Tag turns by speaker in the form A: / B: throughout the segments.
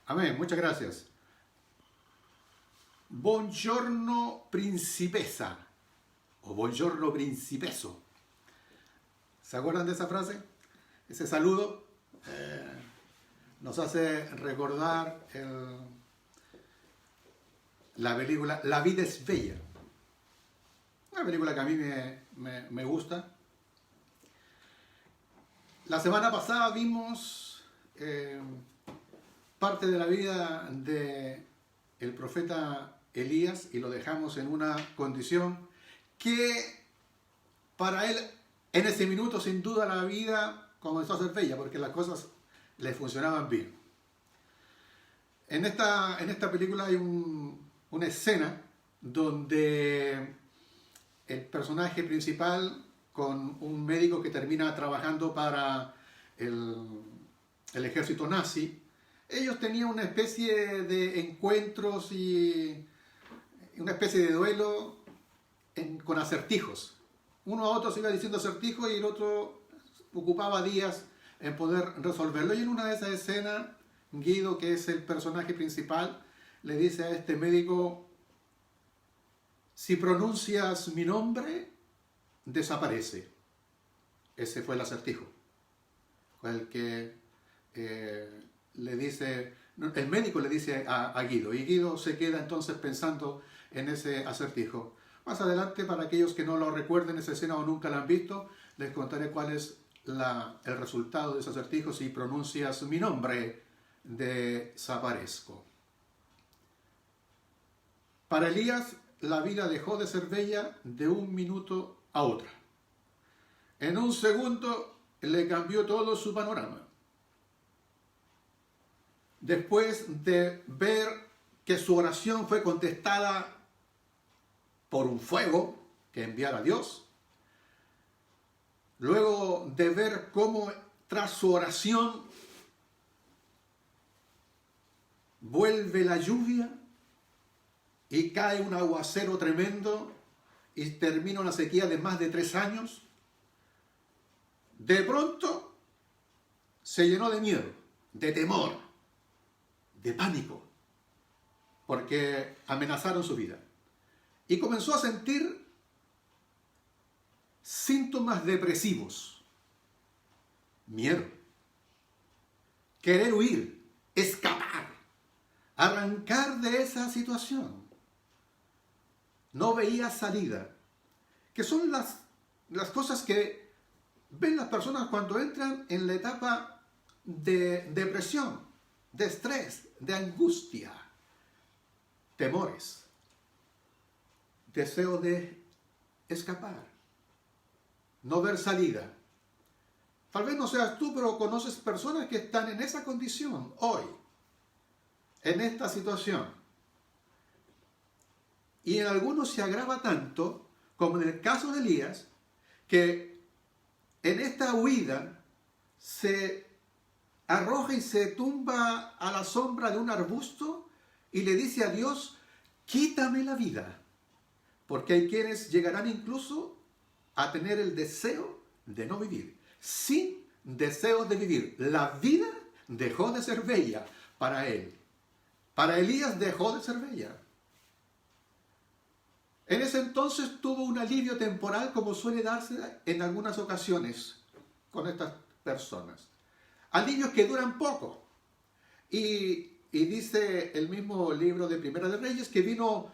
A: Amén, muchas gracias. Buongiorno principessa o buongiorno principeso. ¿Se acuerdan de esa frase? Ese saludo nos hace recordar la película La vida es bella. Una película que a mí me gusta. La semana pasada vimos parte de la vida de el profeta Elías y lo dejamos en una condición que para él en ese minuto sin duda la vida comenzó a ser bella porque las cosas le funcionaban bien. En esta película hay una escena donde el personaje principal con un médico que termina trabajando para el ejército nazi, ellos tenían una especie de encuentros y una especie de duelo con acertijos. Uno a otro se iba diciendo acertijos y el otro ocupaba días en poder resolverlo. Y en una de esas escenas, Guido, que es el personaje principal, le dice a este médico: si pronuncias mi nombre, desaparece. Ese fue el acertijo. Fue el que le dice, el médico le dice a Guido, y Guido se queda entonces pensando en ese acertijo. Más adelante, para aquellos que no lo recuerden esa escena o nunca la han visto, les contaré cuál es el resultado de ese acertijo. Si pronuncias mi nombre, desaparezco. Para Elías, la vida dejó de ser bella de un minuto a otro. En un segundo le cambió todo su panorama. Después de ver que su oración fue contestada por un fuego que enviara Dios, luego de ver cómo tras su oración vuelve la lluvia y cae un aguacero tremendo y termina una sequía de más de 3 años, de pronto se llenó de miedo, de temor, de pánico, porque amenazaron su vida. Y comenzó a sentir síntomas depresivos, miedo, querer huir, escapar, arrancar de esa situación. No veía salida, que son las cosas que ven las personas cuando entran en la etapa de depresión, de estrés, de angustia, temores, deseo de escapar, no ver salida. Tal vez no seas tú, pero conoces personas que están en esa condición hoy, en esta situación. Y en algunos se agrava tanto, como en el caso de Elías, que en esta huida se arroja y se tumba a la sombra de un arbusto y le dice a Dios: quítame la vida. Porque hay quienes llegarán incluso a tener el deseo de no vivir, sin deseo de vivir. La vida dejó de ser bella para él. Para Elías dejó de ser bella. En ese entonces tuvo un alivio temporal, como suele darse en algunas ocasiones con estas personas. Alivios que duran poco. Y dice el mismo libro de Primera de Reyes que vino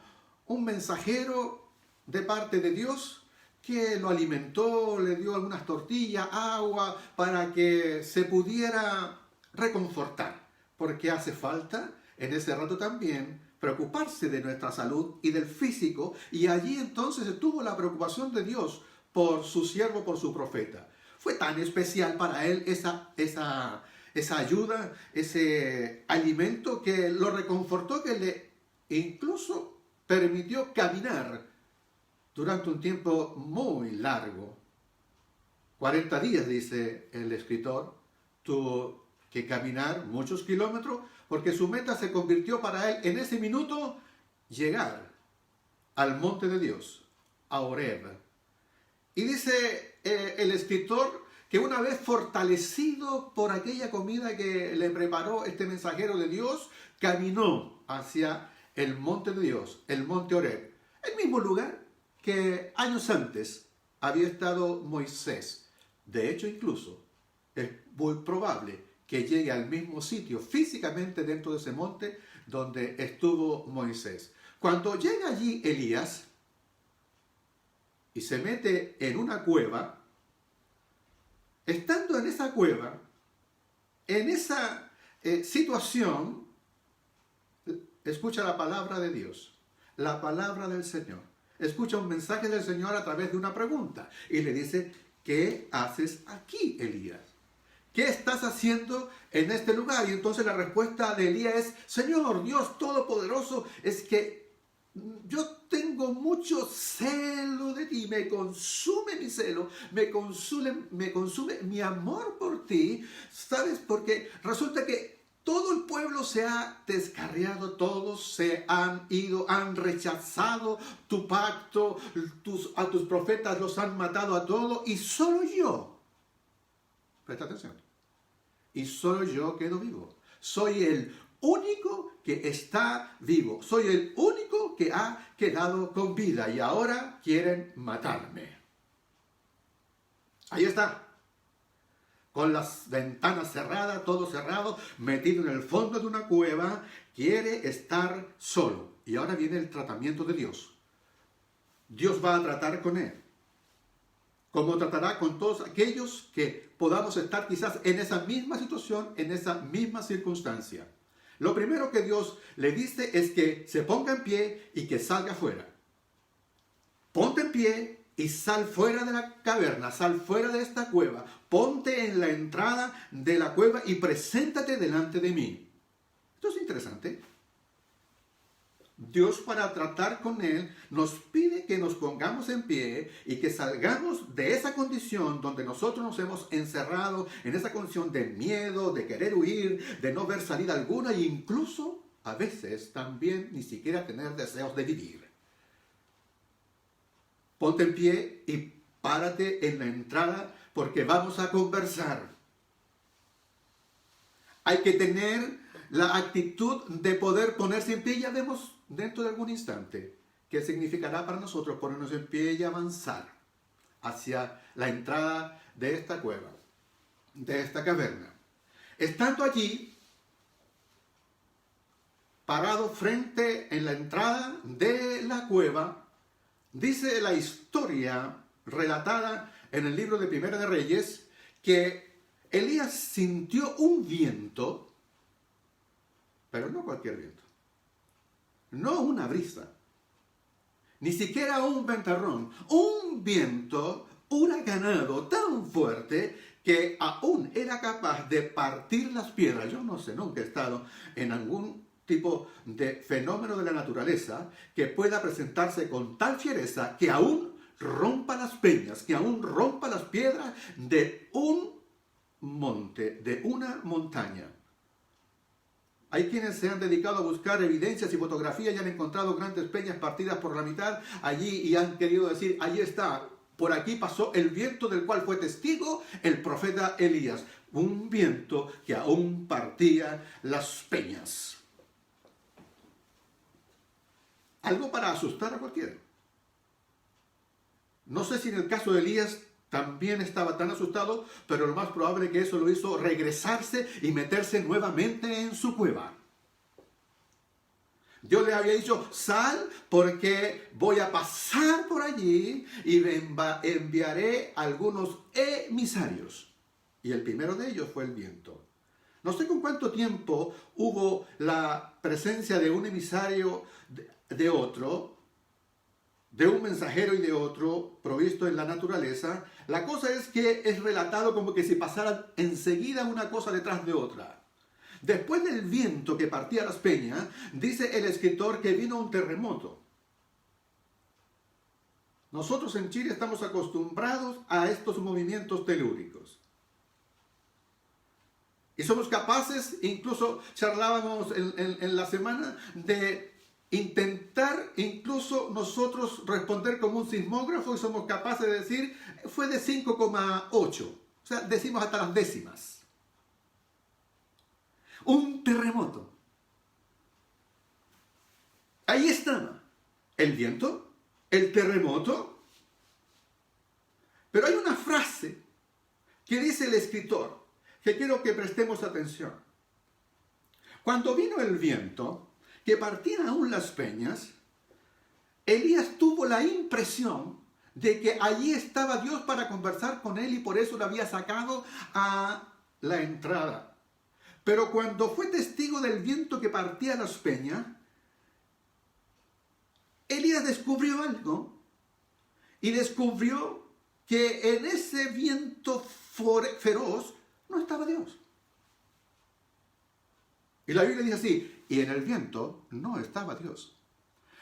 A: un mensajero de parte de Dios que lo alimentó, le dio algunas tortillas, agua, para que se pudiera reconfortar. Porque hace falta en ese rato también preocuparse de nuestra salud y del físico, y allí entonces estuvo la preocupación de Dios por su siervo, por su profeta. Fue tan especial para él esa ayuda, ese alimento, que lo reconfortó, que le incluso permitió caminar durante un tiempo muy largo. 40 días, dice el escritor, tuvo que caminar muchos kilómetros, porque su meta se convirtió para él en ese minuto llegar al monte de Dios, a Horeb. Y dice el escritor que una vez fortalecido por aquella comida que le preparó este mensajero de Dios, caminó hacia el monte de Dios, el monte Horeb, el mismo lugar que años antes había estado Moisés. De hecho, incluso es muy probable que llegue al mismo sitio físicamente dentro de ese monte donde estuvo Moisés. Cuando llega allí Elías y se mete en una cueva, estando en esa cueva, en esa situación, escucha la palabra de Dios, la palabra del Señor. Escucha un mensaje del Señor a través de una pregunta y le dice: ¿qué haces aquí, Elías? ¿Qué estás haciendo en este lugar? Y entonces la respuesta de Elías es: Señor, Dios Todopoderoso, es que yo tengo mucho celo de ti, me consume mi celo, me consume mi amor por ti, ¿sabes? Porque resulta que todo el pueblo se ha descarriado, todos se han ido, han rechazado tu pacto, a tus profetas los han matado a todos, y solo yo, presta atención, y solo yo quedo vivo. Soy el único que está vivo. Soy el único que ha quedado con vida y ahora quieren matarme. Ahí está. Con las ventanas cerradas, todo cerrado, metido en el fondo de una cueva, quiere estar solo. Y ahora viene el tratamiento de Dios. Dios va a tratar con él, como tratará con todos aquellos que podamos estar quizás en esa misma situación, en esa misma circunstancia. Lo primero que Dios le dice es que se ponga en pie y que salga fuera. Ponte en pie y sal fuera de la caverna, sal fuera de esta cueva. Ponte en la entrada de la cueva y preséntate delante de mí. Esto es interesante. Dios, para tratar con él, nos pide que nos pongamos en pie y que salgamos de esa condición donde nosotros nos hemos encerrado, en esa condición de miedo, de querer huir, de no ver salida alguna e incluso a veces también ni siquiera tener deseos de vivir. Ponte en pie y párate en la entrada porque vamos a conversar. Hay que tener la actitud de poder ponerse en pie, y ya vemos dentro de algún instante qué significará para nosotros ponernos en pie y avanzar hacia la entrada de esta cueva, de esta caverna. Estando allí, parado frente en la entrada de la cueva, dice la historia relatada en el libro de Primera de Reyes que Elías sintió un viento, pero no cualquier viento, no una brisa, ni siquiera un ventarrón, un viento huracanado tan fuerte que aún era capaz de partir las piedras. Yo no sé, nunca he estado en algún tipo de fenómeno de la naturaleza que pueda presentarse con tal fiereza que aún rompa las peñas, que aún rompa las piedras de un monte, de una montaña. Hay quienes se han dedicado a buscar evidencias y fotografías y han encontrado grandes peñas partidas por la mitad allí y han querido decir: allí está, por aquí pasó el viento del cual fue testigo el profeta Elías. Un viento que aún partía las peñas. Algo para asustar a cualquiera. No sé si en el caso de Elías también estaba tan asustado, pero lo más probable es que eso lo hizo regresarse y meterse nuevamente en su cueva. Dios le había dicho: sal porque voy a pasar por allí y enviaré algunos emisarios. Y el primero de ellos fue el viento. No sé con cuánto tiempo hubo la presencia de un emisario de otro, de un mensajero y de otro, provisto en la naturaleza. La cosa es que es relatado como que si pasaran enseguida una cosa detrás de otra. Después del viento que partía las peñas, dice el escritor que vino un terremoto. Nosotros en Chile estamos acostumbrados a estos movimientos telúricos. Y somos capaces, incluso charlábamos en la semana, de intentar incluso nosotros responder como un sismógrafo y somos capaces de decir: fue de 5,8, sea, decimos hasta las décimas. Un terremoto. Ahí está el viento, el terremoto. Pero hay una frase que dice el escritor que quiero que prestemos atención. Cuando vino el viento, que partía aún las peñas, Elías tuvo la impresión de que allí estaba Dios para conversar con él y por eso lo había sacado a la entrada. Pero cuando fue testigo del viento que partía las peñas, Elías descubrió algo y descubrió que en ese viento feroz no estaba Dios. Y la Biblia dice así, y en el viento no estaba Dios.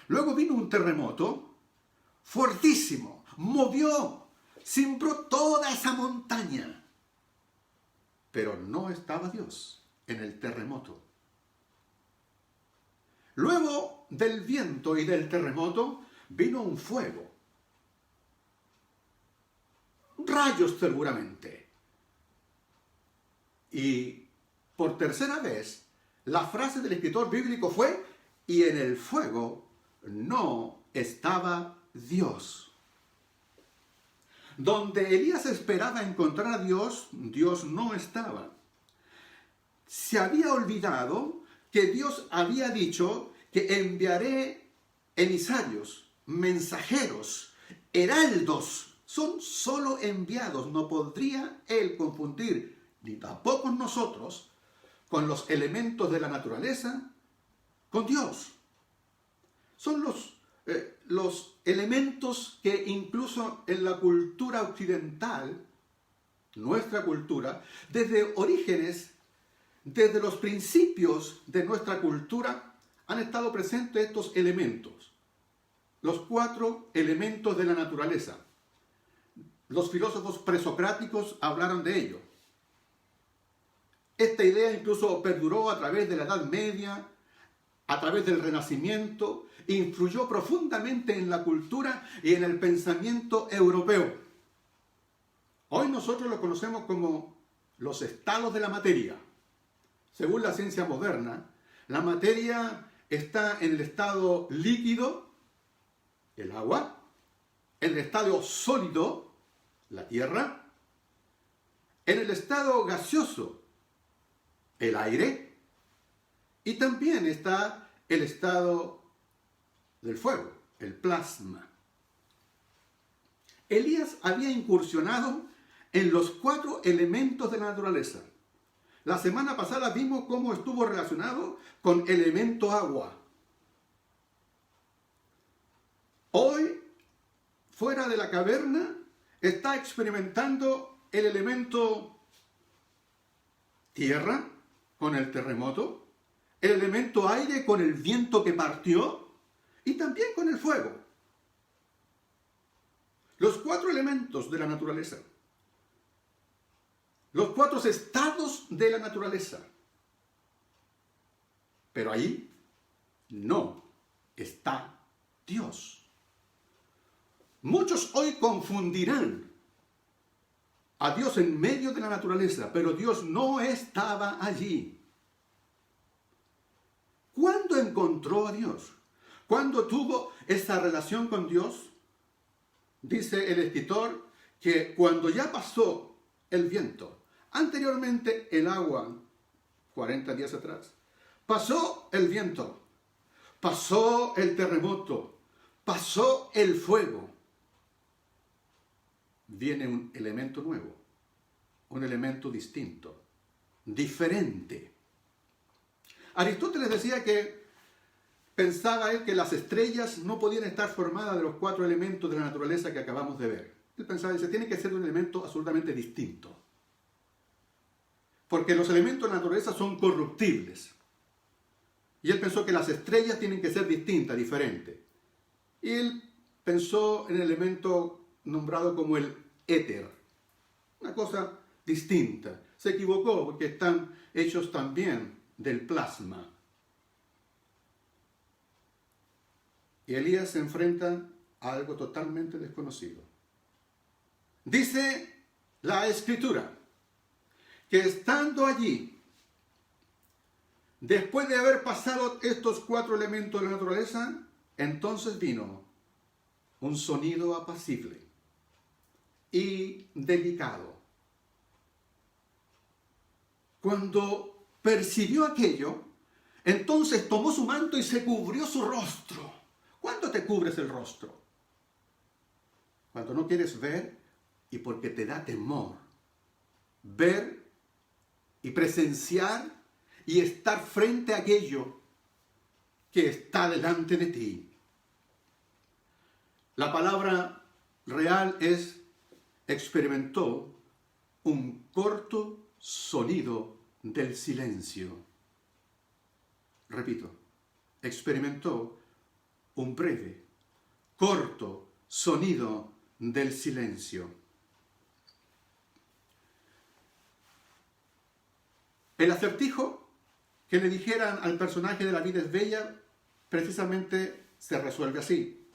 A: Luego vino un terremoto fuertísimo, movió, cimbró toda esa montaña. Pero no estaba Dios en el terremoto. Luego del viento y del terremoto vino un fuego. Rayos seguramente. Y por tercera vez, la frase del escritor bíblico fue, y en el fuego no estaba Dios. Donde Elías esperaba encontrar a Dios, Dios no estaba. Se había olvidado que Dios había dicho que enviaré emisarios, mensajeros, heraldos. Son solo enviados. No podría él confundir, ni tampoco nosotros, con los elementos de la naturaleza, con Dios. Son los elementos que incluso en la cultura occidental, nuestra cultura, desde orígenes, desde los principios de nuestra cultura, han estado presentes estos elementos. Los 4 elementos de la naturaleza. Los filósofos presocráticos hablaron de ello. Esta idea incluso perduró a través de la Edad Media, a través del Renacimiento, influyó profundamente en la cultura y en el pensamiento europeo. Hoy nosotros lo conocemos como los estados de la materia. Según la ciencia moderna, la materia está en el estado líquido, el agua, en el estado sólido, la tierra, en el estado gaseoso, el aire, y también está el estado del fuego, el plasma. Elías había incursionado en los 4 elementos de la naturaleza. La semana pasada vimos cómo estuvo relacionado con el elemento agua. Hoy, fuera de la caverna, está experimentando el elemento tierra con el terremoto, el elemento aire con el viento que partió y también con el fuego. Los 4 elementos de la naturaleza. Los 4 estados de la naturaleza. Pero ahí no está Dios. Muchos hoy confundirán a Dios en medio de la naturaleza, pero Dios no estaba allí. ¿Cuándo encontró a Dios? ¿Cuándo tuvo esa relación con Dios? Dice el escritor que cuando ya pasó el viento, anteriormente el agua, 40 días atrás, pasó el viento, pasó el terremoto, pasó el fuego, viene un elemento nuevo, un elemento distinto, diferente. Aristóteles decía que pensaba él que las estrellas no podían estar formadas de los 4 elementos de la naturaleza que acabamos de ver. Él pensaba, dice, tiene que ser un elemento absolutamente distinto. Porque los elementos de la naturaleza son corruptibles. Y él pensó que las estrellas tienen que ser distintas, diferentes. Y él pensó en el elemento nombrado como el éter. Una cosa distinta. Se equivocó porque están hechos también del plasma. Y Elías se enfrenta a algo totalmente desconocido. Dice la Escritura que estando allí, después de haber pasado estos 4 elementos de la naturaleza, entonces vino un sonido apacible y delicado. Cuando percibió aquello, entonces tomó su manto y se cubrió su rostro. ¿Cuándo te cubres el rostro? Cuando no quieres ver y porque te da temor ver y presenciar y estar frente a aquello que está delante de ti. La palabra real es experimentó un corto sonido del silencio. Repito, experimentó un breve, corto sonido del silencio. El acertijo que le dijeran al personaje de La vida es bella precisamente se resuelve así.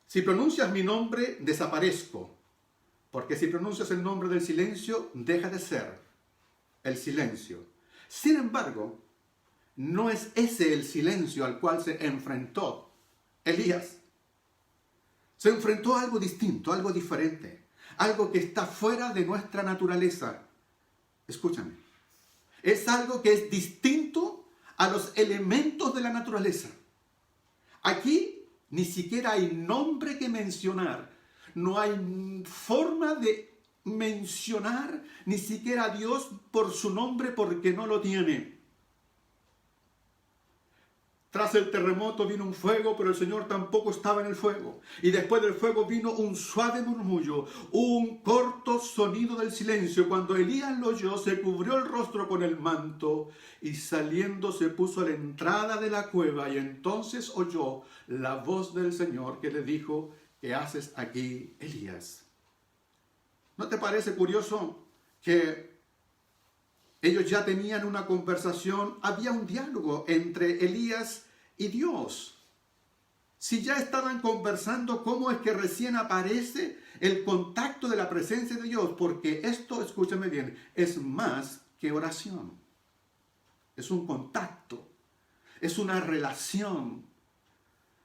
A: Si pronuncias mi nombre, desaparezco, porque si pronuncias el nombre del silencio, deja de ser el silencio. Sin embargo, no es ese el silencio al cual se enfrentó Elías. Se enfrentó a algo distinto, algo diferente, algo que está fuera de nuestra naturaleza. Escúchame, es algo que es distinto a los elementos de la naturaleza. Aquí ni siquiera hay nombre que mencionar, no hay forma de mencionar ni siquiera a Dios por su nombre porque no lo tiene. Tras el terremoto vino un fuego, pero el Señor tampoco estaba en el fuego. Y después del fuego vino un suave murmullo, un corto sonido del silencio. Cuando Elías lo oyó, se cubrió el rostro con el manto y saliendo se puso a la entrada de la cueva. Y entonces oyó la voz del Señor que le dijo: ¿qué haces aquí, Elías? ¿No te parece curioso que ellos ya tenían una conversación, había un diálogo entre Elías y Dios? Si ya estaban conversando, ¿cómo es que recién aparece el contacto de la presencia de Dios? Porque esto, escúchame bien, es más que oración. Es un contacto, es una relación.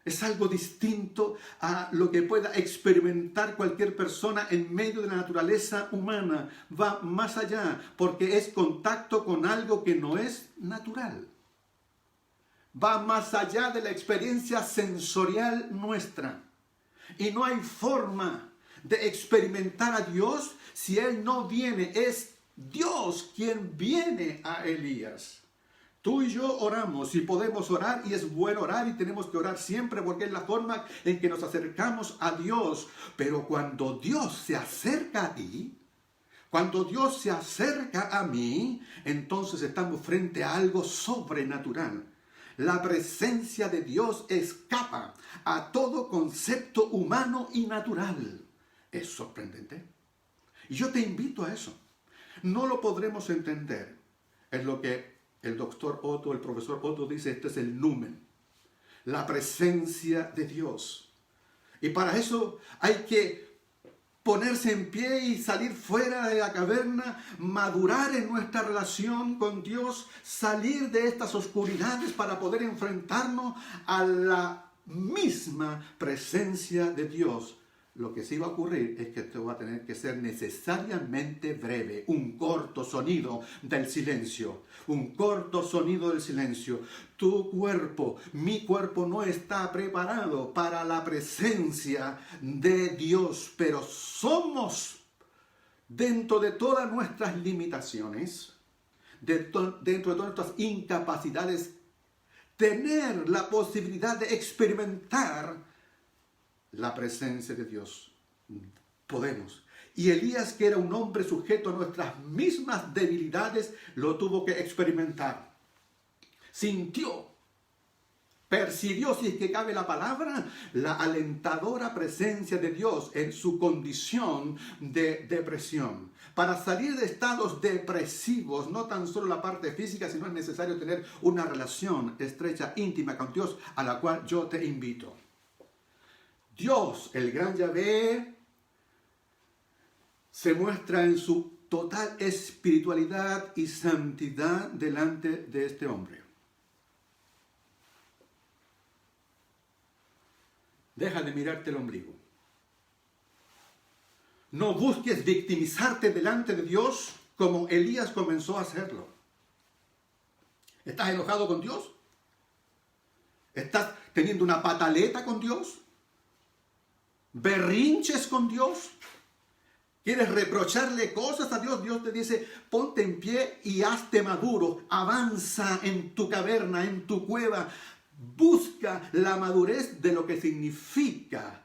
A: Es algo distinto a lo que pueda experimentar cualquier persona en medio de la naturaleza humana. Va más allá, porque es contacto con algo que no es natural. Va más allá de la experiencia sensorial nuestra. Y no hay forma de experimentar a Dios si Él no viene. Es Dios quien viene a Elías. Tú y yo oramos y podemos orar y es bueno orar y tenemos que orar siempre porque es la forma en que nos acercamos a Dios. Pero cuando Dios se acerca a ti, cuando Dios se acerca a mí, entonces estamos frente a algo sobrenatural. La presencia de Dios escapa a todo concepto humano y natural. Es sorprendente. Y yo te invito a eso. No lo podremos entender. Es lo que el doctor Otto, el profesor Otto dice, este es el numen, la presencia de Dios. Y para eso hay que ponerse en pie y salir fuera de la caverna, madurar en nuestra relación con Dios, salir de estas oscuridades para poder enfrentarnos a la misma presencia de Dios. Lo que sí va a ocurrir es que esto va a tener que ser necesariamente breve, un corto sonido del silencio, un corto sonido del silencio. Tu cuerpo, mi cuerpo no está preparado para la presencia de Dios, pero somos, dentro de todas nuestras limitaciones, dentro de todas nuestras incapacidades, tener la posibilidad de experimentar la presencia de Dios. Podemos. Y Elías, que era un hombre sujeto a nuestras mismas debilidades, lo tuvo que experimentar. Sintió, percibió, si es que cabe la palabra, la alentadora presencia de Dios en su condición de depresión. Para salir de estados depresivos, no tan solo la parte física, sino es necesario tener una relación estrecha, íntima con Dios, a la cual yo te invito. Dios, el gran Yahvé, se muestra en su total espiritualidad y santidad delante de este hombre. Deja de mirarte el ombligo. No busques victimizarte delante de Dios como Elías comenzó a hacerlo. ¿Estás enojado con Dios? ¿Estás teniendo una pataleta con Dios? ¿Berrinches con Dios? ¿Quieres reprocharle cosas a Dios? Dios te dice, ponte en pie y hazte maduro. Avanza en tu caverna, en tu cueva. Busca la madurez de lo que significa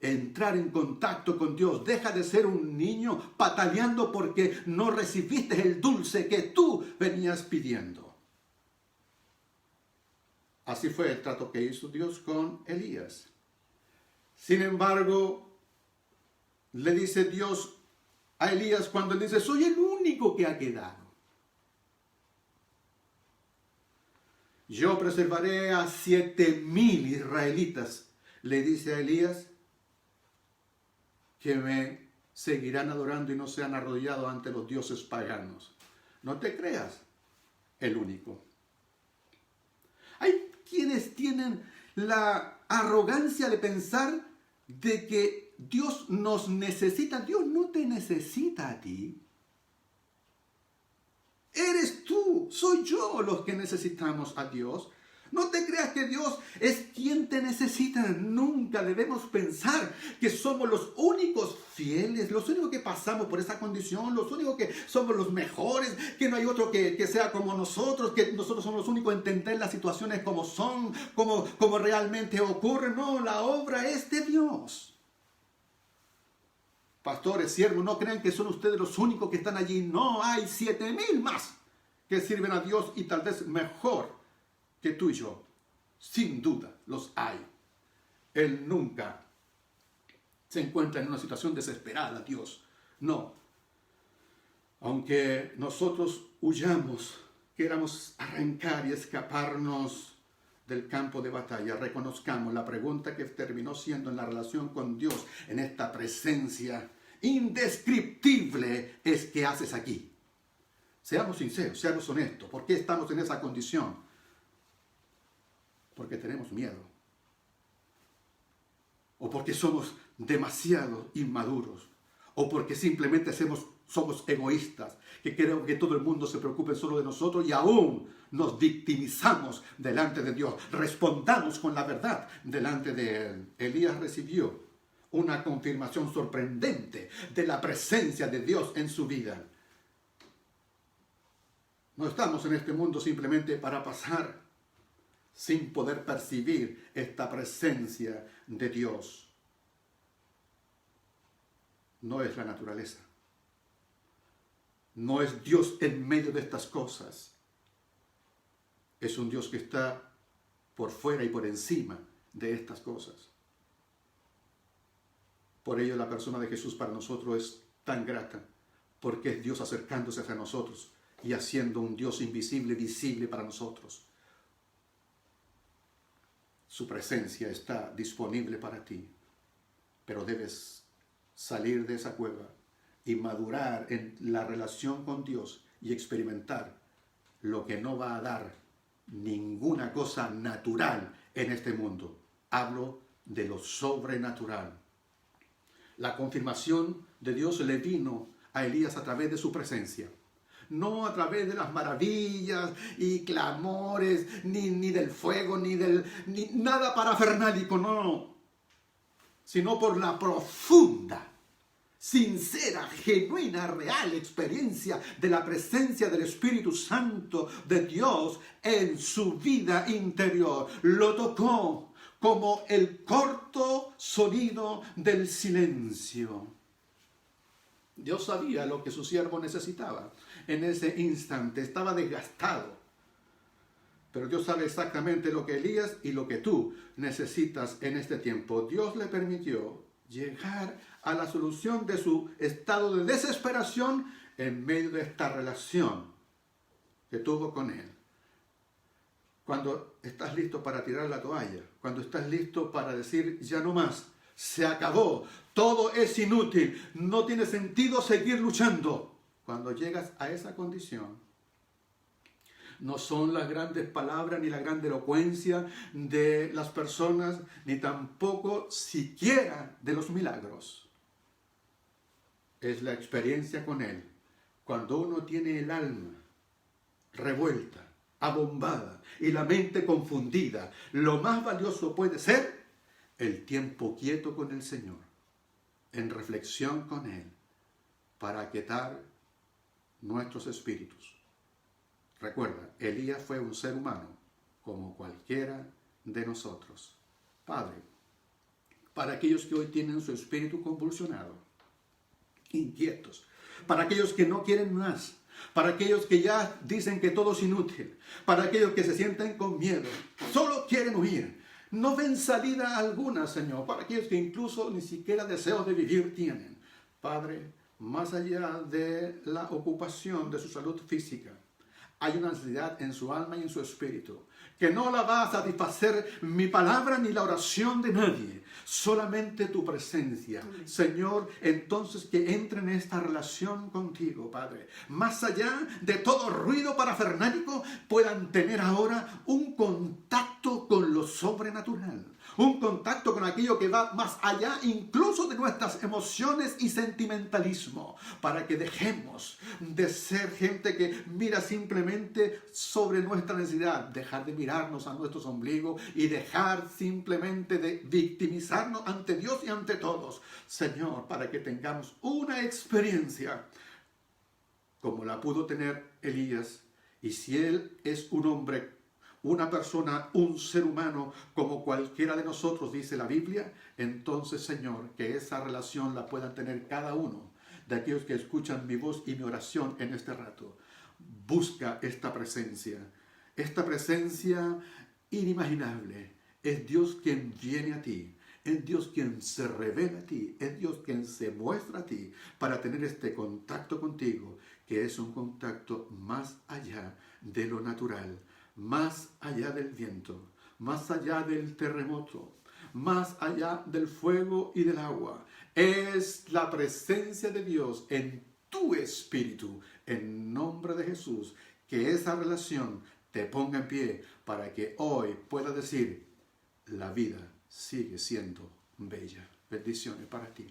A: entrar en contacto con Dios. Deja de ser un niño pataleando porque no recibiste el dulce que tú venías pidiendo. Así fue el trato que hizo Dios con Elías. Sin embargo, le dice Dios a Elías cuando él dice, soy el único que ha quedado. Yo preservaré a 7,000 israelitas, le dice a Elías, que me seguirán adorando y no se han arrodillado ante los dioses paganos. No te creas el único. Hay quienes tienen la arrogancia de pensar de que Dios nos necesita. Dios no te necesita a ti. Eres tú, soy yo los que necesitamos a Dios. No te creas que Dios es quien te necesita. Nunca debemos pensar que somos los únicos fieles, los únicos que pasamos por esa condición, los únicos que somos los mejores, que no hay otro que sea como nosotros, que nosotros somos los únicos en entender las situaciones como son, como realmente ocurren. No, la obra es de Dios. Pastores, siervos, no crean que son ustedes los únicos que están allí. No, hay 7,000 más que sirven a Dios y tal vez mejor que tú y yo. Sin duda los hay. Él nunca se encuentra en una situación desesperada, Dios. No. Aunque nosotros huyamos, queramos arrancar y escaparnos del campo de batalla, reconozcamos la pregunta que terminó siendo en la relación con Dios, en esta presencia indescriptible, es ¿qué haces aquí? Seamos sinceros, seamos honestos. ¿Por qué estamos en esa condición? Porque tenemos miedo. O porque somos demasiado inmaduros. O porque simplemente somos egoístas, que queremos que todo el mundo se preocupe solo de nosotros y aún nos victimizamos delante de Dios. Respondamos con la verdad delante de Él. Elías recibió una confirmación sorprendente de la presencia de Dios en su vida. No estamos en este mundo simplemente para pasar sin poder percibir esta presencia de Dios. No es la naturaleza. No es Dios en medio de estas cosas. Es un Dios que está por fuera y por encima de estas cosas. Por ello la persona de Jesús para nosotros es tan grata, porque es Dios acercándose hacia nosotros y haciendo un Dios invisible, visible para nosotros. Su presencia está disponible para ti, pero debes salir de esa cueva y madurar en la relación con Dios y experimentar lo que no va a dar ninguna cosa natural en este mundo. Hablo de lo sobrenatural. La confirmación de Dios le vino a Elías a través de su presencia. No a través de las maravillas y clamores, ni del fuego, ni nada parafernálico, no. Sino por la profunda, sincera, genuina, real experiencia de la presencia del Espíritu Santo de Dios en su vida interior. Lo tocó como el corto sonido del silencio. Dios sabía lo que su siervo necesitaba en ese instante. Estaba desgastado. Pero Dios sabe exactamente lo que Elías y lo que tú necesitas en este tiempo. Dios le permitió llegar a la solución de su estado de desesperación en medio de esta relación que tuvo con Él. Cuando estás listo para tirar la toalla, cuando estás listo para decir ya no más, se acabó, todo es inútil, no tiene sentido seguir luchando. cuando llegas a esa condición, no son las grandes palabras ni la gran elocuencia de las personas, ni tampoco siquiera de los milagros. Es la experiencia con Él. Cuando uno tiene el alma revuelta, abombada y la mente confundida, lo más valioso puede ser el tiempo quieto con el Señor, en reflexión con Él, para aquietar nuestros espíritus. Recuerda, Elías fue un ser humano, como cualquiera de nosotros. Padre, para aquellos que hoy tienen su espíritu convulsionado, inquietos, para aquellos que no quieren más, para aquellos que ya dicen que todo es inútil, para aquellos que se sienten con miedo, solo quieren huir, no ven salida alguna, Señor, para aquellos que incluso ni siquiera deseos de vivir tienen. Padre, más allá de la ocupación de su salud física, hay una necesidad en su alma y en su espíritu, que no la va a satisfacer mi palabra ni la oración de nadie, solamente tu presencia. Amén. Señor, entonces que entre en esta relación contigo, Padre. Más allá de todo ruido parafernálico, puedan tener ahora un contacto con lo sobrenatural. Un contacto con aquello que va más allá incluso de nuestras emociones y sentimentalismo, para que dejemos de ser gente que mira simplemente sobre nuestra necesidad, dejar de mirarnos a nuestros ombligos y dejar simplemente de victimizarnos ante Dios y ante todos. Señor, para que tengamos una experiencia como la pudo tener Elías, y si él es un hombre, una persona, un ser humano, como cualquiera de nosotros, dice la Biblia, entonces, Señor, que esa relación la puedan tener cada uno de aquellos que escuchan mi voz y mi oración en este rato. Busca esta presencia inimaginable. Es Dios quien viene a ti, es Dios quien se revela a ti, es Dios quien se muestra a ti para tener este contacto contigo, que es un contacto más allá de lo natural, más allá del viento, más allá del terremoto, más allá del fuego y del agua. Es la presencia de Dios en tu espíritu, en nombre de Jesús, que esa relación te ponga en pie para que hoy puedas decir, la vida sigue siendo bella. Bendiciones para ti.